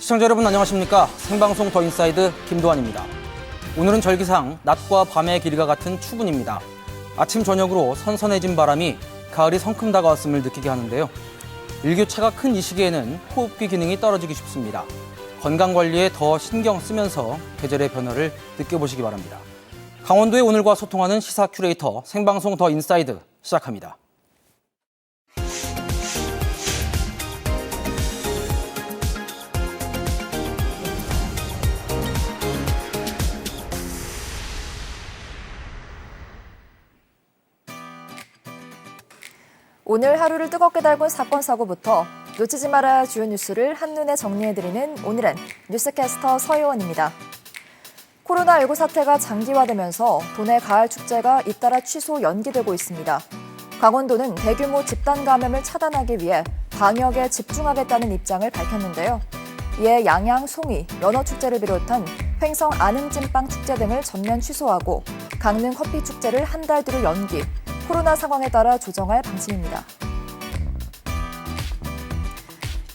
시청자 여러분 안녕하십니까? 생방송 더 인사이드 김도환입니다. 오늘은 절기상 낮과 밤의 길이가 같은 추분입니다. 아침 저녁으로 선선해진 바람이 가을이 성큼 다가왔음을 느끼게 하는데요. 일교차가 큰 이 시기에는 호흡기 기능이 떨어지기 쉽습니다. 건강관리에 더 신경 쓰면서 계절의 변화를 느껴보시기 바랍니다. 강원도의 오늘과 소통하는 시사 큐레이터 생방송 더 인사이드 시작합니다. 오늘 하루를 뜨겁게 달군 사건 사고부터 놓치지 말아야 할 주요 뉴스를 한눈에 정리해드리는 오늘은 뉴스캐스터 서효원입니다. 코로나19 사태가 장기화되면서 도내 가을 축제가 잇따라 취소 연기되고 있습니다. 강원도는 대규모 집단 감염을 차단하기 위해 방역에 집중하겠다는 입장을 밝혔는데요. 이에 양양, 송이, 연어축제를 비롯한 횡성 안흥찐빵 축제 등을 전면 취소하고 강릉 커피축제를 한 달 뒤로 연기, 코로나 상황에 따라 조정할 방침입니다.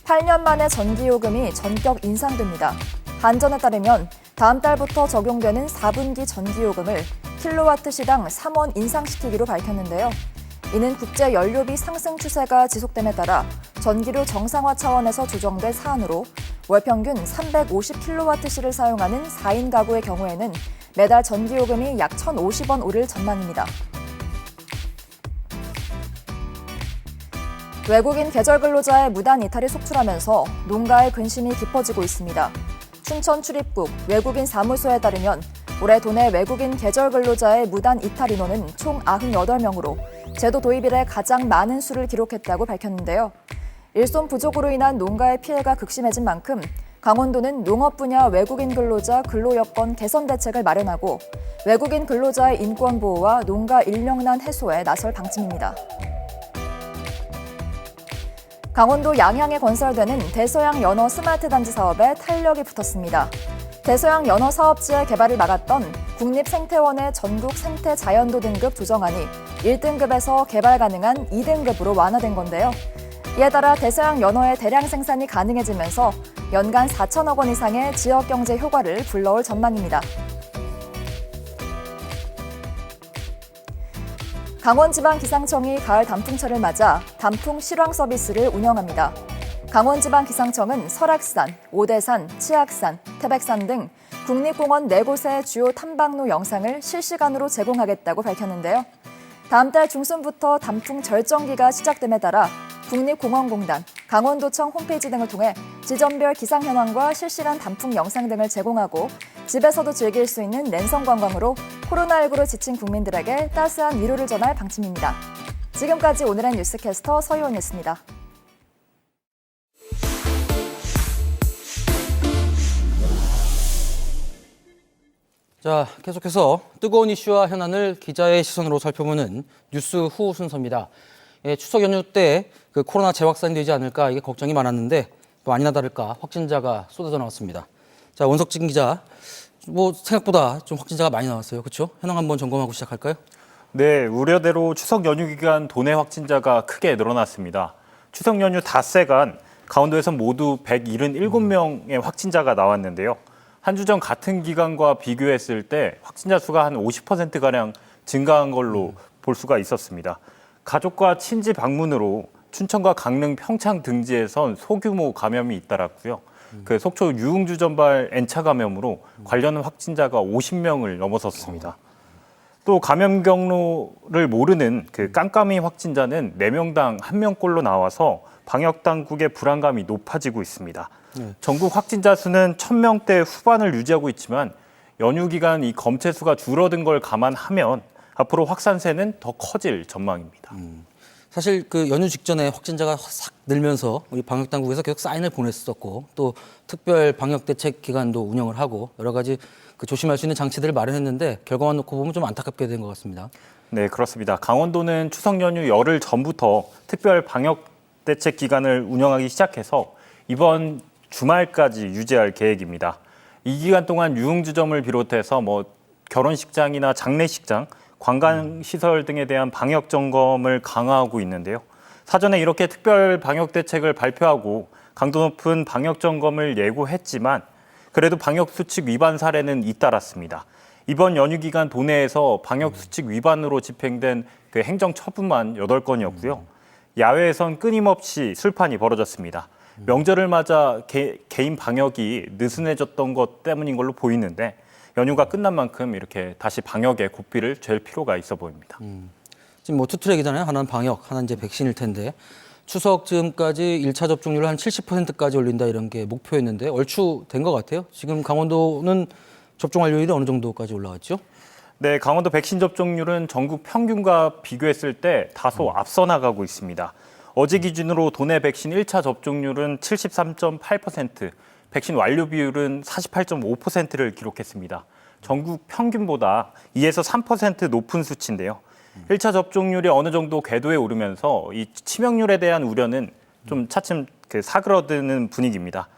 8년 만에 전기요금이 전격 인상됩니다. 한전에 따르면 다음 달부터 적용되는 4분기 전기요금을 킬로와트시당 3원 인상시키기로 밝혔는데요. 이는 국제 연료비 상승 추세가 지속됨에 따라 전기료 정상화 차원에서 조정된 사안으로 월 평균 350킬로와트시를 사용하는 4인 가구의 경우에는 매달 전기요금이 약 1,050원 오를 전망입니다. 외국인 계절 근로자의 무단 이탈이 속출하면서 농가의 근심이 깊어지고 있습니다. 춘천 출입국 외국인 사무소에 따르면 올해 도내 외국인 계절 근로자의 무단 이탈 인원은 총 98명으로 제도 도입 이래 가장 많은 수를 기록했다고 밝혔는데요. 일손 부족으로 인한 농가의 피해가 극심해진 만큼 강원도는 농업 분야 외국인 근로자 근로 여건 개선 대책을 마련하고 외국인 근로자의 인권 보호와 농가 인력난 해소에 나설 방침입니다. 강원도 양양에 건설되는 대서양 연어 스마트 단지 사업에 탄력이 붙었습니다. 대서양 연어 사업지의 개발을 막았던 국립생태원의 전국 생태 자연도 등급 조정안이 1등급에서 개발 가능한 2등급으로 완화된 건데요. 이에 따라 대서양 연어의 대량 생산이 가능해지면서 연간 4천억 원 이상의 지역 경제 효과를 불러올 전망입니다. 강원지방기상청이 가을 단풍철을 맞아 단풍 실황 서비스를 운영합니다. 강원지방기상청은 설악산, 오대산, 치악산, 태백산 등 국립공원 4곳의 주요 탐방로 영상을 실시간으로 제공하겠다고 밝혔는데요. 다음 달 중순부터 단풍 절정기가 시작됨에 따라 국립공원공단, 강원도청 홈페이지 등을 통해 지점별 기상 현황과 실시간 단풍 영상 등을 제공하고 집에서도 즐길 수 있는 랜선 관광으로 코로나19로 지친 국민들에게 따스한 위로를 전할 방침입니다. 지금까지 오늘의 뉴스캐스터 서효원이었습니다. 자, 계속해서 뜨거운 이슈와 현안을 기자의 시선으로 살펴보는 뉴스 후 순서입니다. 추석 연휴 때 그 코로나 재확산이 되지 않을까 이게 걱정이 많았는데 또 아니나 다를까 확진자가 쏟아져 나왔습니다. 자, 원석진 기자, 생각보다 좀 확진자가 많이 나왔어요. 그렇죠? 현황 한번 점검하고 시작할까요? 네, 우려대로 추석 연휴 기간 도내 확진자가 크게 늘어났습니다. 추석 연휴 닷새간 강원도에서 모두 177명의 확진자가 나왔는데요. 한 주 전 같은 기간과 비교했을 때 확진자 수가 한 50%가량 증가한 걸로 볼 수가 있었습니다. 가족과 친지 방문으로 춘천과 강릉, 평창 등지에선 소규모 감염이 잇따랐고요. 그 속초 유흥주 전발 N차 감염으로 관련 확진자가 50명을 넘어섰습니다. 또 감염 경로를 모르는 그 깜깜이 확진자는 4명당 1명꼴로 나와서 방역 당국의 불안감이 높아지고 있습니다. 전국 확진자 수는 1,000명대 후반을 유지하고 있지만 연휴 기간 이 검체 수가 줄어든 걸 감안하면 앞으로 확산세는 더 커질 전망입니다. 사실 그 연휴 직전에 확진자가 싹 늘면서 우리 방역 당국에서 계속 사인을 보냈었고 또 특별 방역 대책 기간도 운영을 하고 여러 가지 그 조심할 수 있는 장치들을 마련했는데 결과만 놓고 보면 좀 안타깝게 된 것 같습니다. 네, 그렇습니다. 강원도는 추석 연휴 열흘 전부터 특별 방역 대책 기간을 운영하기 시작해서 이번 주말까지 유지할 계획입니다. 이 기간 동안 유흥주점을 비롯해서 결혼식장이나 장례식장, 관광시설 등에 대한 방역 점검을 강화하고 있는데요. 사전에 이렇게 특별 방역 대책을 발표하고 강도 높은 방역 점검을 예고했지만 그래도 방역 수칙 위반 사례는 잇따랐습니다. 이번 연휴 기간 도내에서 방역 수칙 위반으로 집행된 그 행정 처분만 8건이었고요. 야외에선 끊임없이 술판이 벌어졌습니다. 명절을 맞아 개인 방역이 느슨해졌던 것 때문인 걸로 보이는데 연휴가 끝난 만큼 이렇게 다시 방역에 고삐를 잴 필요가 있어 보입니다. 지금 뭐 투트랙이잖아요. 하나는 방역, 하나는 이제 백신일 텐데 추석 즈음까지 1차 접종률을 한 70%까지 올린다 이런 게 목표였는데 얼추 된 것 같아요. 지금 강원도는 접종 완료율이 어느 정도까지 올라왔죠? 네, 강원도 백신 접종률은 전국 평균과 비교했을 때 다소 앞서 나가고 있습니다. 어제 기준으로 도내 백신 1차 접종률은 73.8%, 백신 완료 비율은 48.5%를 기록했습니다. 전국 평균보다 2에서 3% 높은 수치인데요. 1차 접종률이 어느 정도 궤도에 오르면서 이 치명률에 대한 우려는 좀 차츰 사그러드는 분위기입니다.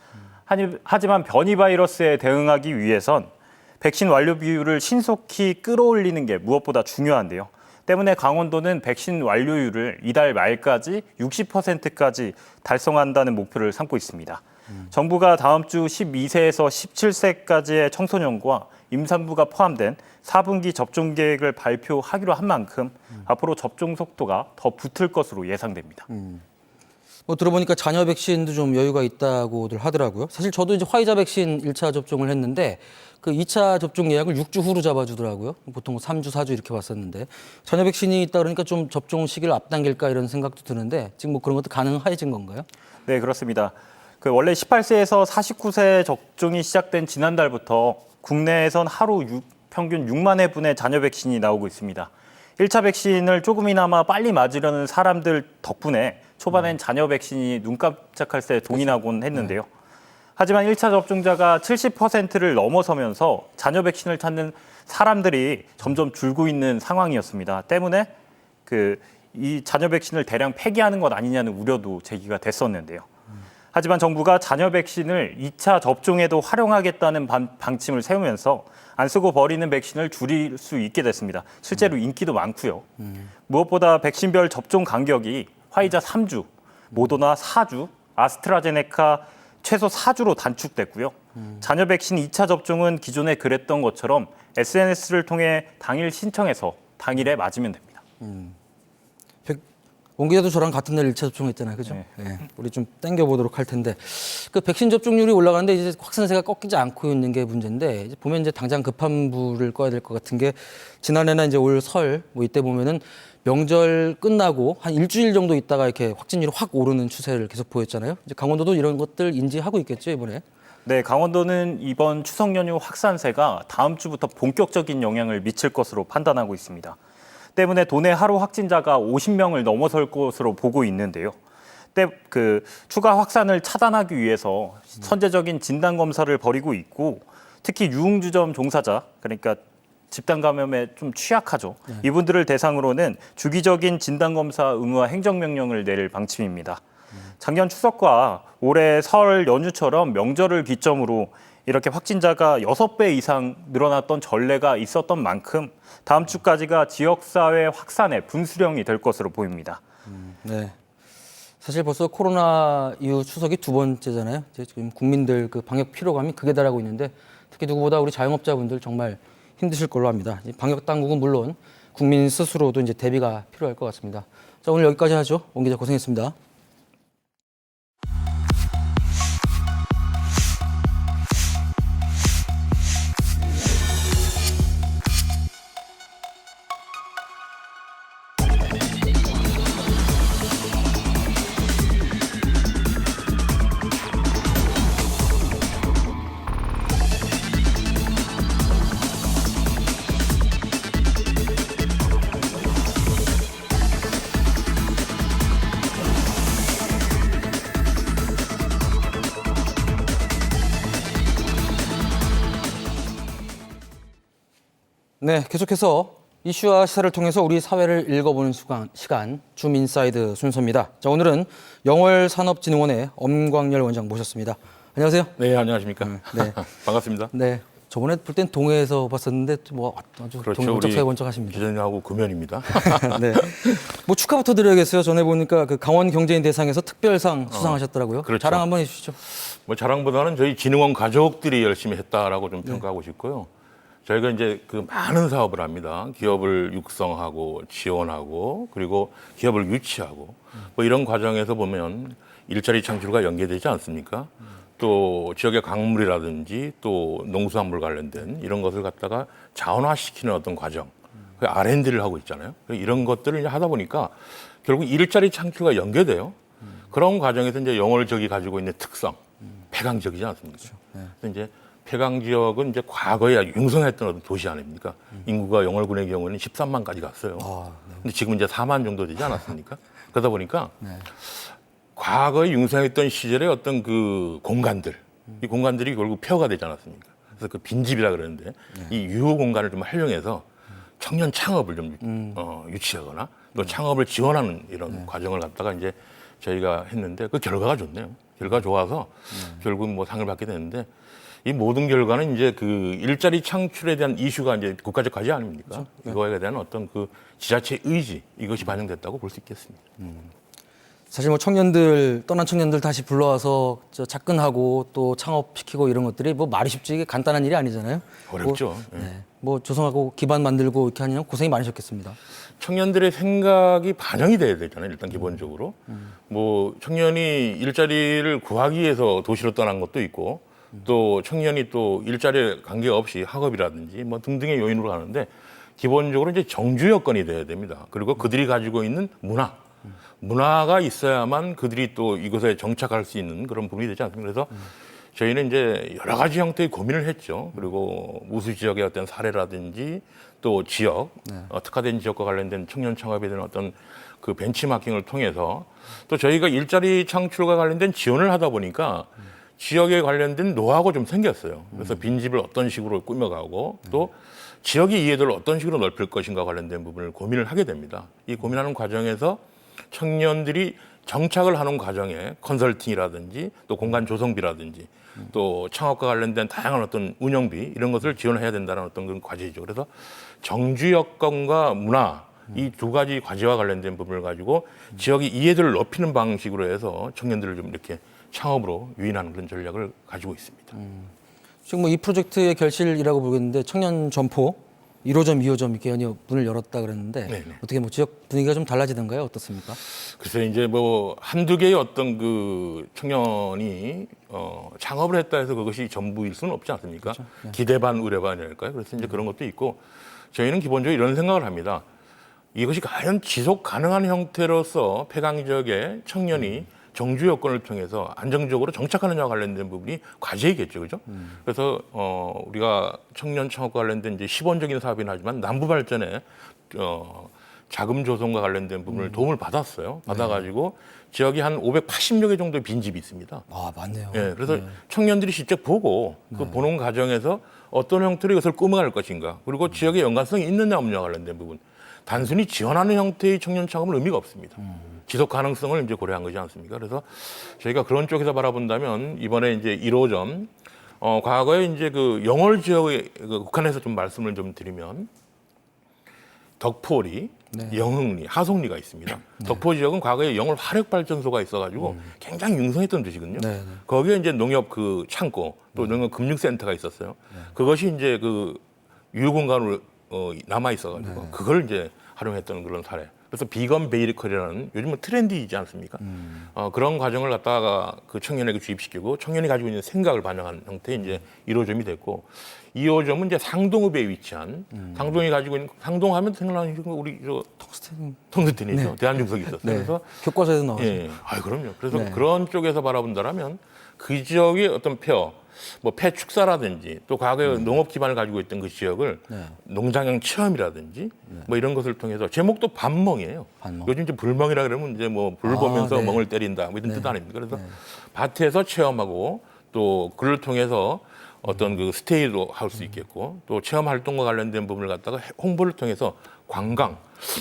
하지만 변이 바이러스에 대응하기 위해선 백신 완료 비율을 신속히 끌어올리는 게 무엇보다 중요한데요. 때문에 강원도는 백신 완료율을 이달 말까지 60%까지 달성한다는 목표를 삼고 있습니다. 정부가 다음 주 12세에서 17세까지의 청소년과 임산부가 포함된 4분기 접종 계획을 발표하기로 한 만큼 앞으로 접종 속도가 더 붙을 것으로 예상됩니다. 뭐 들어보니까 자녀 백신도 좀 여유가 있다고들 하더라고요. 사실 저도 이제 화이자 백신 1차 접종을 했는데 그 2차 접종 예약을 6주 후로 잡아주더라고요. 보통 3주, 4주 이렇게 봤었는데 자녀 백신이 있다 그러니까 좀 접종 시기를 앞당길까 이런 생각도 드는데 지금 뭐 그런 것도 가능해진 건가요? 네, 그렇습니다. 원래 18세에서 49세 접종이 시작된 지난달부터 국내에선 하루 평균 6만 회분의 자녀 백신이 나오고 있습니다. 1차 백신을 조금이나마 빨리 맞으려는 사람들 덕분에 초반엔 자녀 백신이 눈 깜짝할 새 동이 나곤 했는데요. 하지만 1차 접종자가 70%를 넘어서면서 자녀 백신을 찾는 사람들이 점점 줄고 있는 상황이었습니다. 때문에 이 자녀 백신을 대량 폐기하는 것 아니냐는 우려도 제기가 됐었는데요. 하지만 정부가 자녀 백신을 2차 접종에도 활용하겠다는 방침을 세우면서 안 쓰고 버리는 백신을 줄일 수 있게 됐습니다. 실제로 인기도 많고요. 무엇보다 백신별 접종 간격이 화이자 3주, 모더나 4주, 아스트라제네카 최소 4주로 단축됐고요. 자녀 백신 2차 접종은 기존에 그랬던 것처럼 SNS를 통해 당일 신청해서 당일에 맞으면 됩니다. 원 기자도 저랑 같은 날 1차 접종했잖아요. 그죠? 네. 네. 우리 좀 땡겨보도록 할 텐데. 그 백신 접종률이 올라가는데 이제 확산세가 꺾이지 않고 있는 게 문제인데 이제 보면 이제 당장 급한 불을 꺼야 될 것 같은 게 지난해나 이제 올 설 뭐 이때 보면은 명절 끝나고 한 일주일 정도 있다가 이렇게 확진율이 확 오르는 추세를 계속 보였잖아요. 이제 강원도도 이런 것들 인지하고 있겠죠, 이번에? 네, 강원도는 이번 추석 연휴 확산세가 다음 주부터 본격적인 영향을 미칠 것으로 판단하고 있습니다. 때문에 도내 하루 확진자가 50명을 넘어설 것으로 보고 있는데요. 추가 확산을 차단하기 위해서 선제적인 진단 검사를 벌이고 있고 특히 유흥주점 종사자, 그러니까 집단 감염에 좀 취약하죠. 이분들을 대상으로는 주기적인 진단 검사 의무화 행정명령을 내릴 방침입니다. 작년 추석과 올해 설 연휴처럼 명절을 기점으로 이렇게 확진자가 6배 이상 늘어났던 전례가 있었던 만큼 다음 주까지가 지역사회 확산의 분수령이 될 것으로 보입니다. 네. 사실 벌써 코로나 이후 추석이 두 번째잖아요. 이제 지금 국민들 그 방역 피로감이 극에 달하고 있는데 특히 누구보다 우리 자영업자분들 정말 힘드실 걸로 합니다. 방역 당국은 물론 국민 스스로도 이제 대비가 필요할 것 같습니다. 자, 오늘 여기까지 하죠. 원 기자 고생했습니다. 네, 계속해서 이슈와 시사를 통해서 우리 사회를 읽어보는 시간 줌 인사이드 순서입니다. 자, 오늘은 영월산업진흥원의 엄광열 원장 모셨습니다. 안녕하세요. 네, 안녕하십니까. 네. 반갑습니다. 네. 저번에 볼 땐 동해에서 봤었는데 뭐 아주 그렇죠. 동해 우리 번쩍하십니다. 기자님하고 금연입니다. 네. 뭐 축하부터 드려야겠어요. 전에 보니까 그 강원 경제인 대상에서 특별상 수상하셨더라고요. 그렇죠. 자랑 한번 해주시죠. 뭐 자랑보다는 저희 진흥원 가족들이 열심히 했다라고 좀 평가하고 싶고요. 저희가 이제 그 많은 사업을 합니다. 기업을 육성하고 지원하고 그리고 기업을 유치하고 뭐 이런 과정에서 보면 일자리 창출과 연계되지 않습니까? 또 지역의 강물이라든지 또 농수산물 관련된 이런 것을 갖다가 자원화시키는 어떤 과정, 그 R&D를 하고 있잖아요. 이런 것들을 이제 하다 보니까 결국 일자리 창출과 연계돼요. 그런 과정에서 이제 영월 지역이 가지고 있는 특성, 폐강 지역이지 않습니까? 그래서 이제 폐강 지역은 이제 과거에 융성했던 어떤 도시 아닙니까? 인구가 영월군의 경우에는 13만까지 갔어요. 근데 지금 이제 4만 정도 되지 않았습니까? 그러다 보니까 과거에 융성했던 시절의 어떤 그 공간들, 이 공간들이 결국 폐허가 되지 않았습니까? 그래서 그 빈집이라 그러는데 이 유효 공간을 좀 활용해서 청년 창업을 좀 유치하거나 또 창업을 지원하는 이런 과정을 갖다가 이제 저희가 했는데 그 결과가 좋네요. 결과가 좋아서 결국 뭐 상을 받게 됐는데 이 모든 결과는 이제 그 일자리 창출에 대한 이슈가 이제 국가적 과제 아닙니까? 그렇죠. 이거에 대한 어떤 그 지자체의 의지 이것이 반영됐다고 볼 수 있겠습니다. 사실 뭐 청년들 떠난 청년들 다시 불러와서 접근하고 또 창업시키고 이런 것들이 뭐 말이 쉽지 이게 간단한 일이 아니잖아요. 어렵죠. 뭐 조성하고 기반 만들고 이렇게 하느냐 고생이 많으셨겠습니다. 청년들의 생각이 반영이 돼야 되잖아요. 일단 기본적으로 뭐 청년이 일자리를 구하기 위해서 도시로 떠난 것도 있고 또 청년이 또 일자리에 관계없이 학업이라든지 뭐 등등의 요인으로 가는데 기본적으로 이제 정주 여건이 돼야 됩니다. 그리고 그들이 가지고 있는 문화가 있어야만 그들이 또 이곳에 정착할 수 있는 그런 부분이 되지 않습니까? 그래서 저희는 이제 여러 가지 형태의 고민을 했죠. 그리고 우수 지역의 어떤 사례라든지 또 지역, 특화된 지역과 관련된 청년 창업에 대한 어떤 그 벤치마킹을 통해서 또 저희가 일자리 창출과 관련된 지원을 하다 보니까 지역에 관련된 노하우가 좀 생겼어요. 그래서 빈집을 어떤 식으로 꾸며가고 또 지역의 이해도를 어떤 식으로 넓힐 것인가 관련된 부분을 고민을 하게 됩니다. 이 고민하는 과정에서 청년들이 정착을 하는 과정에 컨설팅이라든지 또 공간 조성비라든지 또 창업과 관련된 다양한 어떤 운영비 이런 것을 지원해야 된다는 어떤 그런 과제이죠. 그래서 정주 여건과 문화 이 두 가지 과제와 관련된 부분을 가지고 지역의 이해도를 높이는 방식으로 해서 청년들을 좀 이렇게 창업으로 유인하는 그런 전략을 가지고 있습니다. 지금 뭐 이 프로젝트의 결실이라고 보겠는데 청년 점포 1호점, 2호점 이렇게 문을 열었다 그랬는데 네네. 어떻게 뭐 지역 분위기가 좀 달라지던가요? 어떻습니까? 글쎄 이제 뭐 한두 개의 어떤 그 청년이 창업을 했다 해서 그것이 전부일 수는 없지 않습니까? 그렇죠. 네. 기대 반 의뢰 반이랄까요? 그래서 이제 그런 것도 있고 저희는 기본적으로 이런 생각을 합니다. 이것이 과연 지속 가능한 형태로서 폐강 지역의 청년이 정주 여건을 통해서 안정적으로 정착하느냐와 관련된 부분이 과제이겠죠, 그죠? 그래서 우리가 청년 창업과 관련된 이제 시범적인 사업이긴 하지만 남부 발전에 자금 조성과 관련된 부분을 도움을 받았어요. 받아가지고 지역이 한 580여 개 정도의 빈집이 있습니다. 아, 맞네요. 예, 그래서 청년들이 직접 보고 그 보는 과정에서 어떤 형태로 이것을 꾸며갈 것인가, 그리고 지역의 연관성이 있느냐 없느냐와 관련된 부분. 단순히 지원하는 형태의 청년 창업은 의미가 없습니다. 지속 가능성을 이제 고려한 거지 않습니까? 그래서 저희가 그런 쪽에서 바라본다면 이번에 이제 1호점, 과거에 이제 그 영월 지역에 국한해서 좀 말씀을 좀 드리면 덕포리, 영흥리, 하송리가 있습니다. 덕포 지역은 과거에 영월 화력발전소가 있어가지고 굉장히 융성했던 도시거든요. 거기에 이제 농협 그 창고 또 농협 금융센터가 있었어요. 그것이 이제 그 유휴공간으로 남아 있어가지고 그걸 이제 활용했던 그런 사례. 그래서 비건 베이커리라는 요즘은 트렌디이지 않습니까? 그런 과정을 갖다가 그 청년에게 주입시키고 청년이 가지고 있는 생각을 반영한 형태의 이제 1호점이 됐고 2호점은 이제 상동읍에 위치한 상동이 가지고 있는 상동하면 생각나는 게 우리 저 텅스텐이죠. 대한중석이 있었어요. 그래서 교과서에도 나와요. 예, 그럼요. 그래서 그런 쪽에서 바라본다면 그 지역의 어떤 뭐 폐축사라든지 또 과거에 농업 기반을 가지고 있던 그 지역을 농장형 체험이라든지 뭐 이런 것을 통해서 제목도 반멍이에요. 반멍. 요즘 이제 불멍이라 그러면 이제 뭐 불 보면서 멍을 때린다 뭐 이런 뜻 아닙니까? 그래서 밭에서 체험하고 또 그를 통해서 어떤 그 스테이도 할 수 있겠고 또 체험 활동과 관련된 부분을 갖다가 홍보를 통해서 관광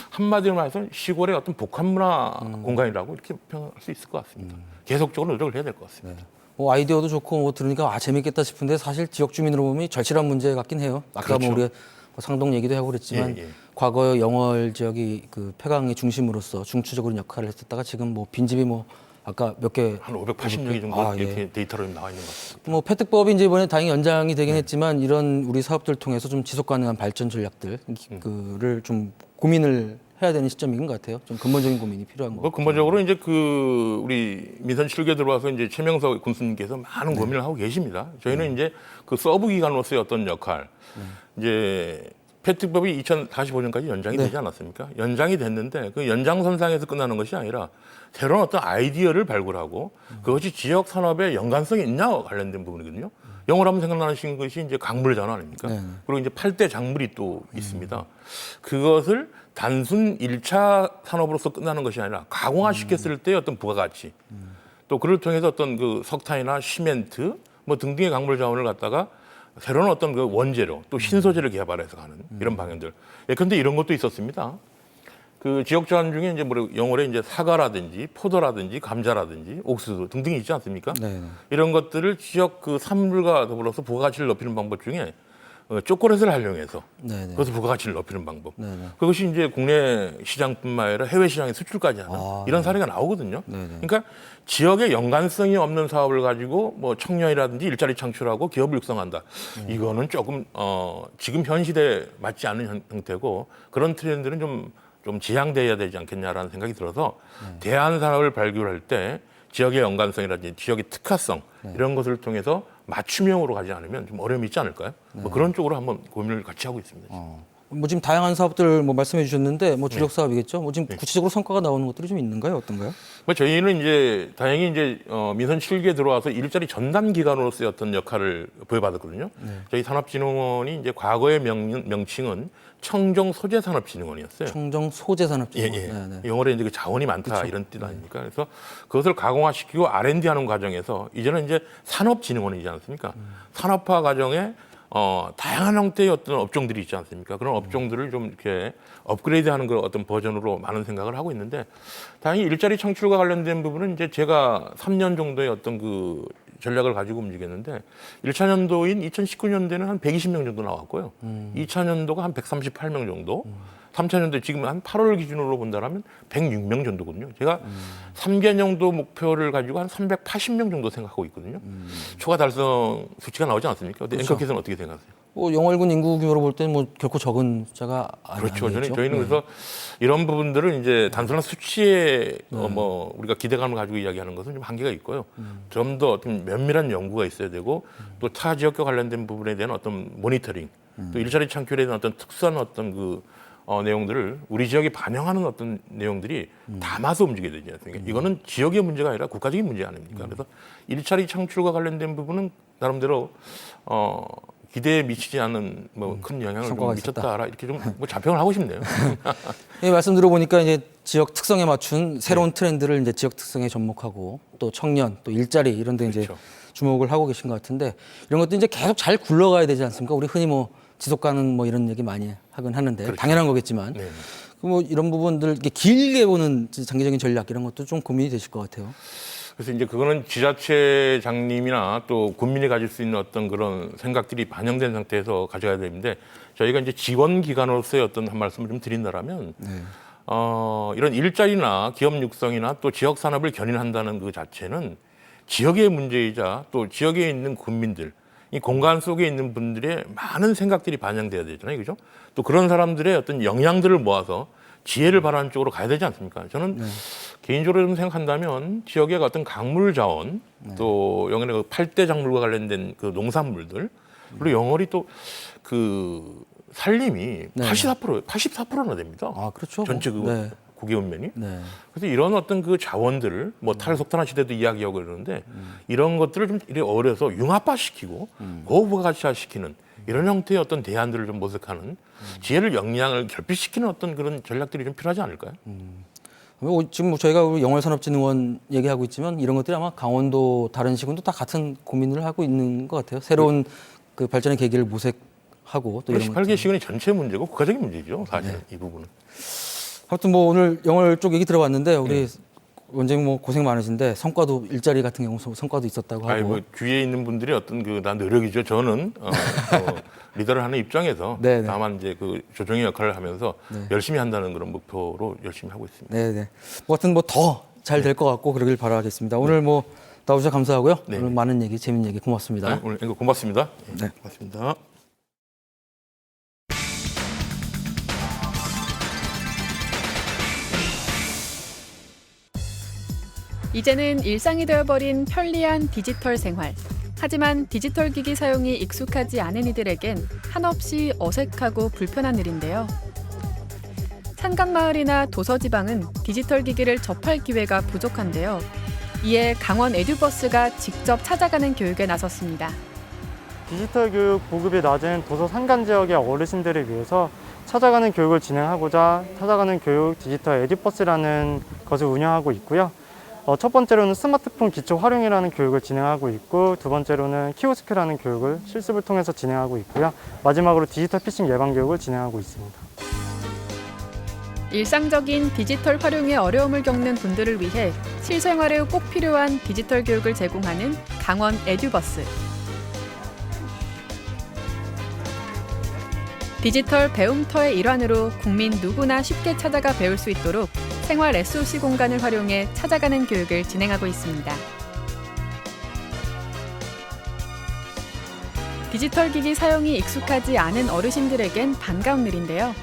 한마디로 말해서 시골의 어떤 복합 문화 공간이라고 이렇게 평할 수 있을 것 같습니다. 계속적으로 노력을 해야 될 것 같습니다. 뭐 아이디어도 좋고 뭐 들으니까 재밌겠다 싶은데 사실 지역 주민으로 보면 절실한 문제 같긴 해요. 아까 그렇죠. 뭐 우리가 상동 얘기도 하고 그랬지만 예, 예. 과거 영월 지역이 그 폐강의 중심으로서 중추적으로 역할을 했었다가 지금 뭐 빈집이 뭐 아까 몇 개 한 580여 정도 아, 예. 이렇게 데이터로 나와 있는 것 같습니다. 뭐 폐특법이 이제 이번에 다행히 연장이 되긴 했지만 이런 우리 사업들 통해서 좀 지속 가능한 발전 전략들 그를 좀 고민을 해야 되는 시점인 것 같아요. 좀 근본적인 고민이 필요한 거. 뭐 근본적으로 이제 그 우리 민선 7개 들어와서 이제 최명석 군수님께서 많은 고민을 하고 계십니다. 저희는 이제 그 서브 기관으로서의 어떤 역할, 이제 폐특법이 2045년까지 연장이 되지 않았습니까? 연장이 됐는데 그 연장선상에서 끝나는 것이 아니라 새로운 어떤 아이디어를 발굴하고 그것이 지역 산업에 연관성이 있냐와 관련된 부분이거든요. 영어로 하면 생각나시는 것이 이제 강물 전환 아닙니까? 그리고 이제 8대 작물이 또 있습니다. 그것을 단순 1차 산업으로서 끝나는 것이 아니라 가공화시켰을 때 어떤 부가가치 또 그를 통해서 어떤 그 석탄이나 시멘트 뭐 등등의 강물 자원을 갖다가 새로운 어떤 그 원재료 또 신소재를 개발해서 가는 이런 방향들. 그런데 이런 것도 있었습니다. 그 지역 자원 중에 이제 뭐 영월에 이제 사과라든지 포도라든지 감자라든지 옥수수 등등이 있지 않습니까? 네네. 이런 것들을 지역 그 산물과 더불어서 부가가치를 높이는 방법 중에 초콜릿을 활용해서 네네. 그것을 부가가치를 높이는 방법. 네네. 그것이 이제 국내 시장뿐만 아니라 해외 시장에 수출까지 하는 이런 사례가 나오거든요. 네네. 그러니까 지역의 연관성이 없는 사업을 가지고 뭐 청년이라든지 일자리 창출하고 기업을 육성한다. 이거는 조금 지금 현 시대에 맞지 않는 형태고 그런 트렌드는 좀 지양돼야 되지 않겠냐라는 생각이 들어서 대안 산업을 발굴할 때 지역의 연관성이라든지 지역의 특화성 이런 것을 통해서 맞춤형으로 가지 않으면 좀 어려움이 있지 않을까요? 뭐 그런 쪽으로 한번 고민을 같이 하고 있습니다. 뭐 지금 다양한 사업들 뭐 말씀해 주셨는데 뭐 주력 사업이겠죠. 뭐 지금 구체적으로 성과가 나오는 것들이 좀 있는가요? 어떤가요? 뭐 저희는 이제 다행히 이제 민선 7개 들어와서 일자리 전담 기관으로서의 어떤 역할을 부여받았거든요. 저희 산업진흥원이 이제 과거의 명칭은 청정소재산업진흥원이었어요. 청정소재산업진흥원. 예. 네네. 영어로 이제 그 자원이 많다 이런 뜻 아닙니까? 그래서 그것을 가공화시키고 R&D 하는 과정에서 이제는 이제 산업진흥원이지 않습니까? 산업화 과정에 다양한 형태의 어떤 업종들이 있지 않습니까? 그런 업종들을 좀 이렇게 업그레이드하는 그런 어떤 버전으로 많은 생각을 하고 있는데 다행히 일자리 창출과 관련된 부분은 이제 제가 3년 정도의 어떤 그 전략을 가지고 움직였는데 1차 년도인 2019년도에는 한 120명 정도 나왔고요. 2차 년도가 한 138명 정도. 3차 년도 지금 한 8월 기준으로 본다면 106명 정도거든요. 제가 3개년도 목표를 가지고 한 380명 정도 생각하고 있거든요. 초과 달성 수치가 나오지 않습니까? 근데 앵커께서는 어떻게 생각하세요? 뭐 영월군 인구 규모로 볼 때는 뭐 결코 적은 숫자가 그렇죠. 아니죠. 저희는 그래서 이런 부분들은 이제 단순한 수치에 뭐 우리가 기대감을 가지고 이야기하는 것은 좀 한계가 있고요. 좀 더 어떤 면밀한 연구가 있어야 되고 또 타 지역과 관련된 부분에 대한 어떤 모니터링, 또 일자리 창출에 대한 어떤 특수한 어떤 그 내용들을 우리 지역에 반영하는 어떤 내용들이 담아서 움직여야 되지 않습니까? 이거는 지역의 문제가 아니라 국가적인 문제 아닙니까? 그래서 일자리 창출과 관련된 부분은 나름대로 기대에 미치지 않는 뭐 큰 영향을 좀 미쳤다라 이렇게 좀 뭐 자평을 하고 싶네요. 예, 말씀 들어보니까 이제 지역 특성에 맞춘 새로운 트렌드를 이제 지역 특성에 접목하고 또 청년, 또 일자리 이런 데 이제 그렇죠. 주목을 하고 계신 것 같은데 이런 것도 이제 계속 잘 굴러가야 되지 않습니까? 우리 흔히 뭐 지속 가능 뭐 이런 얘기 많이 하긴 하는데 그렇죠. 당연한 거겠지만 네. 뭐 이런 부분들 이렇게 길게 보는 장기적인 전략 이런 것도 좀 고민이 되실 것 같아요. 그래서 이제 그거는 지자체장님이나 또 국민이 가질 수 있는 어떤 그런 생각들이 반영된 상태에서 가져가야 되는데 저희가 이제 지원 기관으로서의 어떤 한 말씀을 좀 드린다라면 이런 일자리나 기업 육성이나 또 지역 산업을 견인한다는 그 자체는 지역의 문제이자 또 지역에 있는 국민들 이 공간 속에 있는 분들의 많은 생각들이 반영돼야 되잖아요, 그죠? 또 그런 사람들의 어떤 역량들을 모아서 지혜를 바라는 쪽으로 가야 되지 않습니까? 저는 개인적으로 좀 생각한다면 지역의 어떤 강물 자원, 또 영월의 그 8대 작물과 관련된 그 농산물들, 그리고 영월이 또 그 산림이 84%나 됩니다. 아, 그렇죠. 전체 그 국외운면이. 네. 그래서 이런 어떤 그 자원들을 뭐 탈석탄화 시대도 이야기하고 그러는데 이런 것들을 좀 이렇게 어려서 융합화시키고 고부가치화시키는 이런 형태의 어떤 대안들을 좀 모색하는 지혜를 역량을 결핍시키는 어떤 그런 전략들이 좀 필요하지 않을까요? 지금 뭐 저희가 영월산업진흥원 얘기하고 있지만 이런 것들이 아마 강원도 다른 시군도 다 같은 고민을 하고 있는 것 같아요. 새로운 그 발전의 계기를 모색하고 또 이런 18개 시군이 전체 문제고 국가적인 문제죠. 사실은 이 부분은. 아무튼 뭐 오늘 영월 쪽 얘기 들어봤는데 우리 원장님 뭐 고생 많으신데 성과도 일자리 같은 경우 성과도 있었다고 하고. 아니 뭐 주위에 있는 분들이 어떤 난 노력이죠. 저는 리더를 하는 입장에서 네네. 다만 이제 그 조정의 역할을 하면서 네. 열심히 한다는 그런 목표로 열심히 하고 있습니다. 네네. 뭐 하여튼 뭐 더 잘 될 것 같고 그러길 바라겠습니다. 오늘 뭐 나오셔서 감사하고요. 네. 오늘 많은 얘기, 재밌는 얘기 고맙습니다. 오늘 이거 고맙습니다. 네. 고맙습니다. 이제는 일상이 되어버린 편리한 디지털 생활. 하지만 디지털 기기 사용이 익숙하지 않은 이들에겐 한없이 어색하고 불편한 일인데요. 산간마을이나 도서지방은 디지털 기기를 접할 기회가 부족한데요. 이에 강원 에듀버스가 직접 찾아가는 교육에 나섰습니다. 디지털 교육 보급이 낮은 도서 산간 지역의 어르신들을 위해서 찾아가는 교육을 진행하고자 찾아가는 교육 디지털 에듀버스라는 것을 운영하고 있고요. 첫 번째로는 스마트폰 기초 활용이라는 교육을 진행하고 있고, 두 번째로는 키오스크라는 교육을 실습을 통해서 진행하고 있고요. 마지막으로 디지털 피싱 예방 교육을 진행하고 있습니다. 일상적인 디지털 활용에 어려움을 겪는 분들을 위해 실생활에 꼭 필요한 디지털 교육을 제공하는 강원 에듀버스. 디지털 배움터의 일환으로 국민 누구나 쉽게 찾아가 배울 수 있도록 생활 SOC 공간을 활용해 찾아가는 교육을 진행하고 있습니다. 디지털 기기 사용이 익숙하지 않은 어르신들에겐 반가운 일인데요.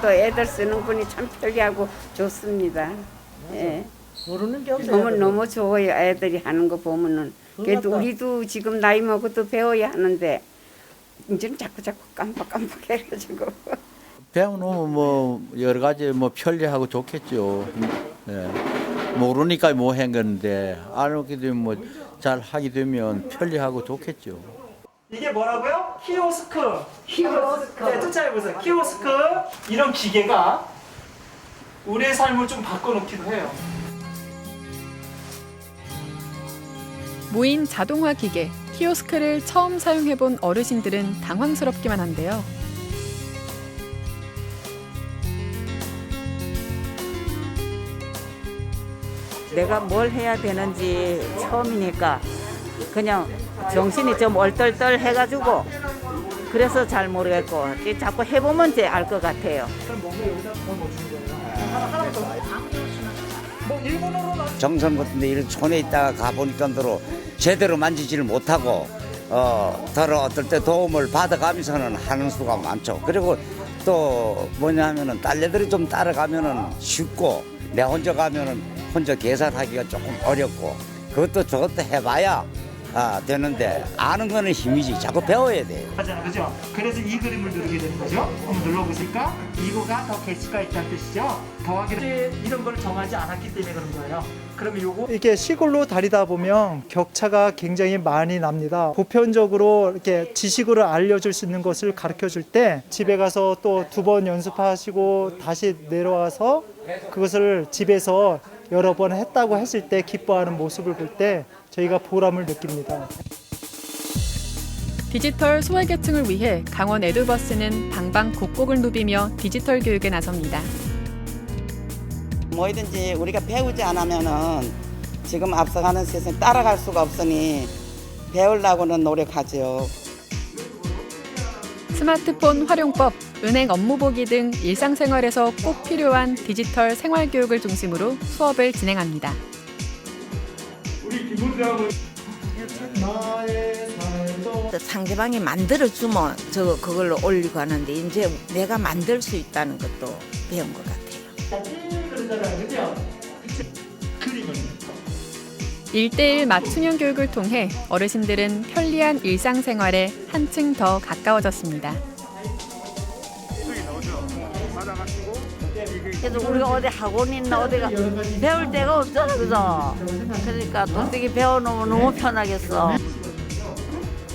또 애들 쓰는 분이 참 편리하고 좋습니다. 예. 모르는 게 없어요. 너무 좋아요. 애들이 하는 거 보면은. 그래도 우리도 지금 나이 먹어도 배워야 하는데 이제는 자꾸 깜빡깜빡 해가지고. 배워놓으면 뭐 여러 가지 뭐 편리하고 좋겠죠. 예. 모르니까 뭐 한 건데 알게 되면 뭐 잘 하게 되면 편리하고 좋겠죠. 이게 뭐라고요? 키오스크. 네, 쫓아해보세요. 키오스크. 이런 기계가 우리의 삶을 좀 바꿔놓기도 해요. 무인 자동화 기계, 키오스크를 처음 사용해본 어르신들은 당황스럽기만 한데요. 내가 뭘 해야 되는지 처음이니까 그냥 정신이 좀 얼떨떨 해가지고 그래서 잘 모르겠고 자꾸 해보면 이제 알 것 같아요. 정선 같은데 이런 촌에 있다가 가보니까도 제대로 만지지를 못하고 더러 어떨 때 도움을 받아가면서는 하는 수가 많죠. 그리고 또 뭐냐면은 딸내들이 좀 따라가면은 쉽고 내 혼자 가면은 혼자 계산하기가 조금 어렵고 그것도 저것도 해봐야 되는데 아는 거는 힘이지. 자꾸 배워야 돼요. 하잖아, 그죠? 그래서 이 그림을 누르게 되는 거죠. 한번 눌러보실까? 이거가 더 개수가 있다는 뜻이죠. 더하기를 이런 걸 정하지 않았기 때문에 그런 거예요. 그러면 요거 이렇게 시골로 다니다 보면 격차가 굉장히 많이 납니다. 보편적으로 이렇게 지식으로 알려줄 수 있는 것을 가르쳐 줄 때 집에 가서 또 2번 연습하시고 다시 내려와서 그것을 집에서 여러 번 했다고 했을 때 기뻐하는 모습을 볼 때 저희가 보람을 느낍니다. 디지털 소외계층을 위해 강원 에듀버스는 방방곡곡을 누비며 디지털 교육에 나섭니다. 뭐든지 우리가 배우지 않으면은 지금 앞서가는 세상에 따라갈 수가 없으니 배우려고는 노력하죠. 스마트폰 활용법, 은행 업무 보기 등 일상생활에서 꼭 필요한 디지털 생활교육을 중심으로 수업을 진행합니다. 상대방이 만들어주면 그걸로 올리고 하는데 이제 내가 만들 수 있다는 것도 배운 것 같아요. 1:1 맞춤형 교육을 통해 어르신들은 편리한 일상생활에 한층 더 가까워졌습니다. 그래서 우리가 어디 학원이나 어디가 배울 데가 없잖아, 그죠? 그러니까 어떻게 배워놓으면 너무 편하겠어.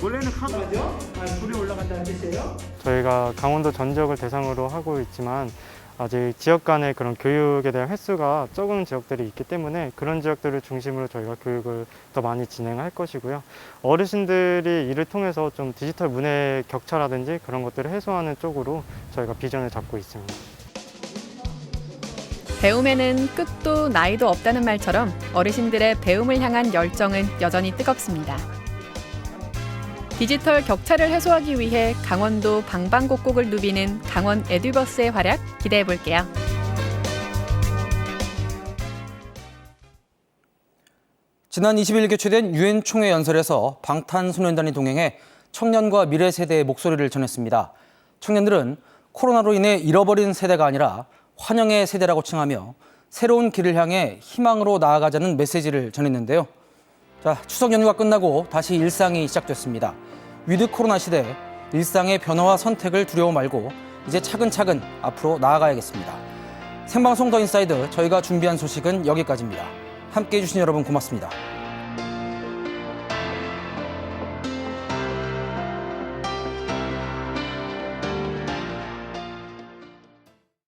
원래는 카드죠? 불이 올라간다는 뜻이에요. 저희가 강원도 전 지역을 대상으로 하고 있지만 아직 지역 간의 그런 교육에 대한 횟수가 적은 지역들이 있기 때문에 그런 지역들을 중심으로 저희가 교육을 더 많이 진행할 것이고요. 어르신들이 이를 통해서 좀 디지털 문화의 격차라든지 그런 것들을 해소하는 쪽으로 저희가 비전을 잡고 있습니다. 배움에는 끝도 나이도 없다는 말처럼 어르신들의 배움을 향한 열정은 여전히 뜨겁습니다. 디지털 격차를 해소하기 위해 강원도 방방곡곡을 누비는 강원 에듀버스의 활약 기대해 볼게요. 지난 20일 개최된 유엔 총회 연설에서 방탄소년단이 동행해 청년과 미래 세대의 목소리를 전했습니다. 청년들은 코로나로 인해 잃어버린 세대가 아니라 환영의 세대라고 칭하며 새로운 길을 향해 희망으로 나아가자는 메시지를 전했는데요. 자, 추석 연휴가 끝나고 다시 일상이 시작됐습니다. 위드 코로나 시대, 일상의 변화와 선택을 두려워 말고 이제 차근차근 앞으로 나아가야겠습니다. 생방송 더 인사이드, 저희가 준비한 소식은 여기까지입니다. 함께해 주신 여러분 고맙습니다.